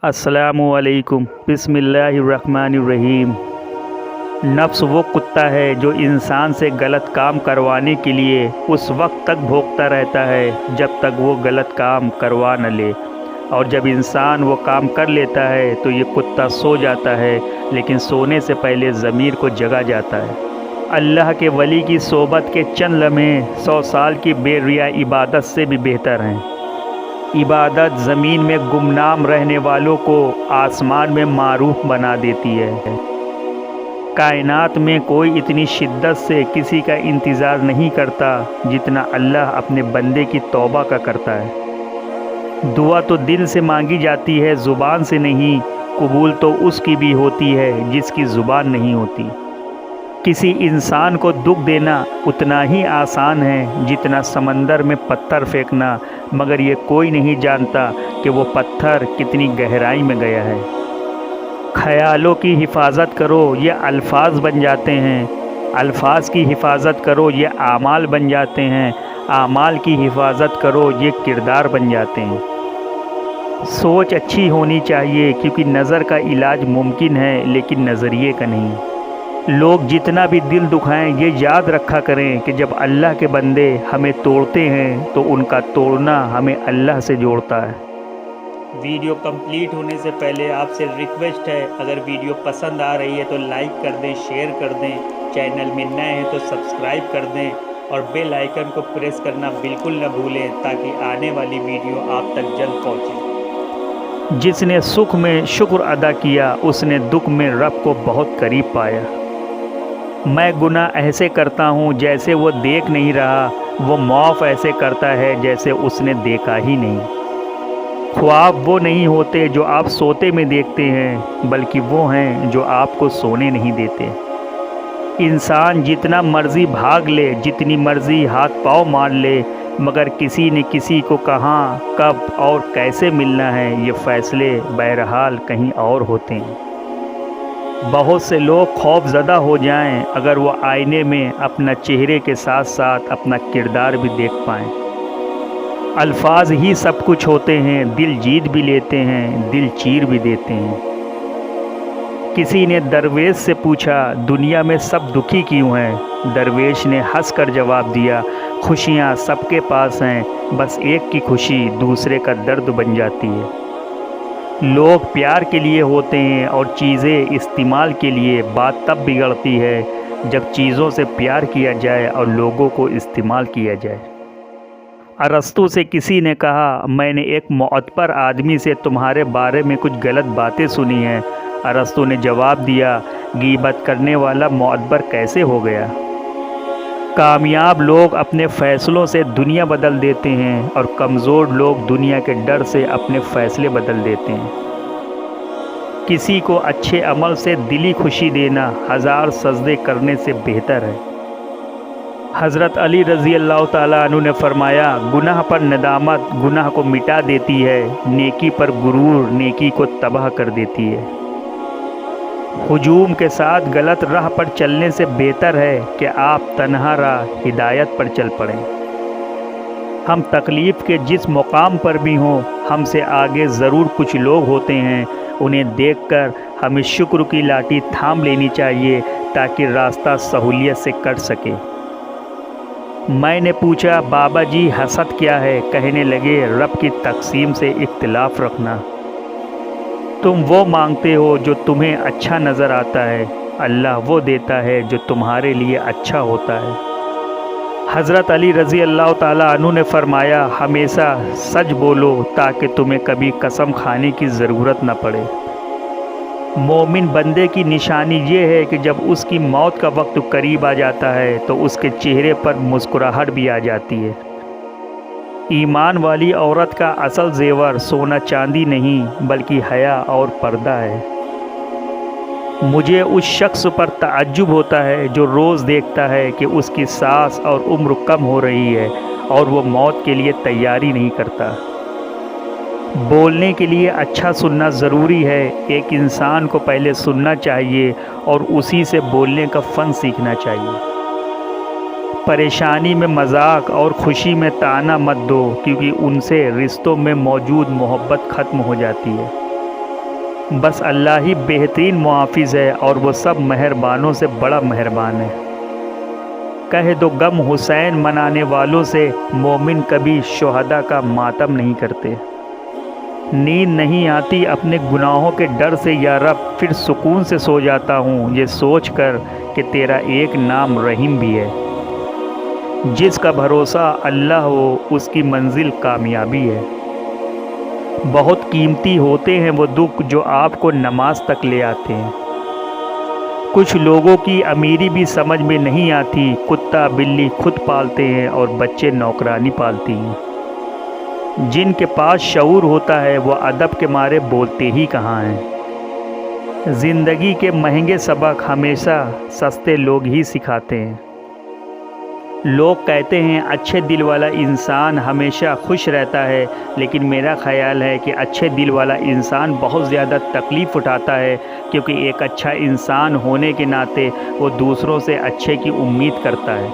अस्सलामुअलैकुम बिस्मिल्लाहिर्रहमानिर्रहीम। नफ्स वो कुत्ता है जो इंसान से गलत काम करवाने के लिए उस वक्त तक भौंकता रहता है जब तक वो गलत काम करवा न ले, और जब इंसान वो काम कर लेता है तो ये कुत्ता सो जाता है, लेकिन सोने से पहले ज़मीर को जगा जाता है। अल्लाह के वली की सोबत के चंद लम्हे 100 साल की बेरिया इबादत से भी बेहतर हैं। इबादत ज़मीन में गुमनाम रहने वालों को आसमान में मारूफ बना देती है। कायनात में कोई इतनी शिद्दत से किसी का इंतज़ार नहीं करता जितना अल्लाह अपने बंदे की तौबा का करता है। दुआ तो दिल से मांगी जाती है, ज़ुबान से नहीं। कबूल तो उसकी भी होती है जिसकी ज़ुबान नहीं होती। किसी इंसान को दुख देना उतना ही आसान है जितना समंदर में पत्थर फेंकना, मगर ये कोई नहीं जानता कि वो पत्थर कितनी गहराई में गया है। ख्यालों की हिफाजत करो, ये अल्फाज बन जाते हैं। अल्फाज की हिफाजत करो, ये आमाल बन जाते हैं। आमाल की हिफाजत करो, ये किरदार बन जाते हैं। सोच अच्छी होनी चाहिए, क्योंकि नज़र का इलाज मुमकिन है लेकिन नज़रिए का नहीं। लोग जितना भी दिल दुखाएं, ये याद रखा करें कि जब अल्लाह के बंदे हमें तोड़ते हैं तो उनका तोड़ना हमें अल्लाह से जोड़ता है। वीडियो कंप्लीट होने से पहले आपसे रिक्वेस्ट है, अगर वीडियो पसंद आ रही है तो लाइक कर दें, शेयर कर दें। चैनल में नए हैं तो सब्सक्राइब कर दें और बेल आइकन को प्रेस करना बिल्कुल न भूलें, ताकि आने वाली वीडियो आप तक जल्द पहुँचे। जिसने सुख में शुक्र अदा किया, उसने दुख में रब को बहुत करीब पाया। मैं गुनाह ऐसे करता हूँ जैसे वो देख नहीं रहा, वो माफ़ ऐसे करता है जैसे उसने देखा ही नहीं। ख्वाब वो नहीं होते जो आप सोते में देखते हैं, बल्कि वो हैं जो आपको सोने नहीं देते। इंसान जितना मर्ज़ी भाग ले, जितनी मर्ज़ी हाथ पाँव मार ले, मगर किसी ने किसी को कहाँ, कब और कैसे मिलना है, ये फ़ैसले बहरहाल कहीं और होते हैं। बहुत से लोग खौफज़दा हो जाएं अगर वो आईने में अपना चेहरे के साथ साथ अपना किरदार भी देख पाएं। अल्फाज ही सब कुछ होते हैं, दिल जीत भी लेते हैं, दिल चीर भी देते हैं। किसी ने दरवेश से पूछा, दुनिया में सब दुखी क्यों हैं? दरवेश ने हंसकर जवाब दिया, खुशियाँ सबके पास हैं, बस एक की खुशी दूसरे का दर्द बन जाती है। लोग प्यार के लिए होते हैं और चीज़ें इस्तेमाल के लिए। बात तब बिगड़ती है जब चीज़ों से प्यार किया जाए और लोगों को इस्तेमाल किया जाए। अरस्तु से किसी ने कहा, मैंने एक मुअत्तर आदमी से तुम्हारे बारे में कुछ गलत बातें सुनी हैं। अरस्तु ने जवाब दिया, गीबत करने वाला मुअत्तर कैसे हो गया? कामयाब लोग अपने फ़ैसलों से दुनिया बदल देते हैं और कमज़ोर लोग दुनिया के डर से अपने फ़ैसले बदल देते हैं। किसी को अच्छे अमल से दिली खुशी देना 1000 सजदे करने से बेहतर है। हज़रत अली रज़ी अल्लाह ताला अन्हु ने फरमाया, गुनाह पर नदामत गुनाह को मिटा देती है, नेकी पर गुरूर नेकी को तबाह कर देती है। हुजूम के साथ गलत राह पर चलने से बेहतर है कि आप तन्हा राह हिदायत पर चल पड़ें। हम तकलीफ़ के जिस मुकाम पर भी हों, हमसे आगे ज़रूर कुछ लोग होते हैं। उन्हें देखकर हमें शुक्र की लाठी थाम लेनी चाहिए ताकि रास्ता सहूलियत से कट सके। मैंने पूछा, बाबा जी हसद क्या है? कहने लगे, रब की तकसीम से इख्तिलाफ़ रखना। तुम वो मांगते हो जो तुम्हें अच्छा नज़र आता है, अल्लाह वो देता है जो तुम्हारे लिए अच्छा होता है। हज़रत अली रज़ी अल्लाह ताला अन्हु ने फरमाया, हमेशा सच बोलो ताकि तुम्हें कभी कसम खाने की ज़रूरत न पड़े। मोमिन बंदे की निशानी ये है कि जब उसकी मौत का वक्त करीब आ जाता है तो उसके चेहरे पर मुस्कुराहट भी आ जाती है। ईमान वाली औरत का असल जेवर सोना चांदी नहीं बल्कि हया और पर्दा है। मुझे उस शख्स पर ताज्जुब होता है जो रोज़ देखता है कि उसकी सांस और उम्र कम हो रही है और वो मौत के लिए तैयारी नहीं करता। बोलने के लिए अच्छा सुनना ज़रूरी है। एक इंसान को पहले सुनना चाहिए और उसी से बोलने का फ़न सीखना चाहिए। परेशानी में मजाक और खुशी में ताना मत दो, क्योंकि उनसे रिश्तों में मौजूद मोहब्बत ख़त्म हो जाती है। بس اللہ ہی بہترین محافظ ہے اور وہ سب مہربانوں سے بڑا مہربان ہے۔ کہہ دو غم حسین منانے والوں سے، مومن کبھی شہداء کا ماتم نہیں کرتے۔ نیند نہیں آتی اپنے گناہوں کے ڈر سے یا رب، پھر سکون سے سو جاتا ہوں یہ سوچ کر کہ تیرا ایک نام رحیم بھی ہے۔ جس کا بھروسہ اللہ ہو اس کی منزل کامیابی ہے۔ بہت قیمتی ہوتے ہیں وہ دکھ جو آپ کو نماز تک لے آتے ہیں۔ کچھ لوگوں کی امیری بھی سمجھ میں نہیں آتی، کتا بلی خود پالتے ہیں اور بچے نوکرانی پالتی ہیں۔ جن کے پاس شعور ہوتا ہے وہ ادب کے مارے بولتے ہی کہاں ہیں۔ زندگی کے مہنگے سبق ہمیشہ سستے لوگ ہی سکھاتے ہیں۔ لوگ کہتے ہیں اچھے دل والا انسان ہمیشہ خوش رہتا ہے، لیکن میرا خیال ہے کہ اچھے دل والا انسان بہت زیادہ تکلیف اٹھاتا ہے، کیونکہ ایک اچھا انسان ہونے کے ناطے وہ دوسروں سے اچھے کی امید کرتا ہے۔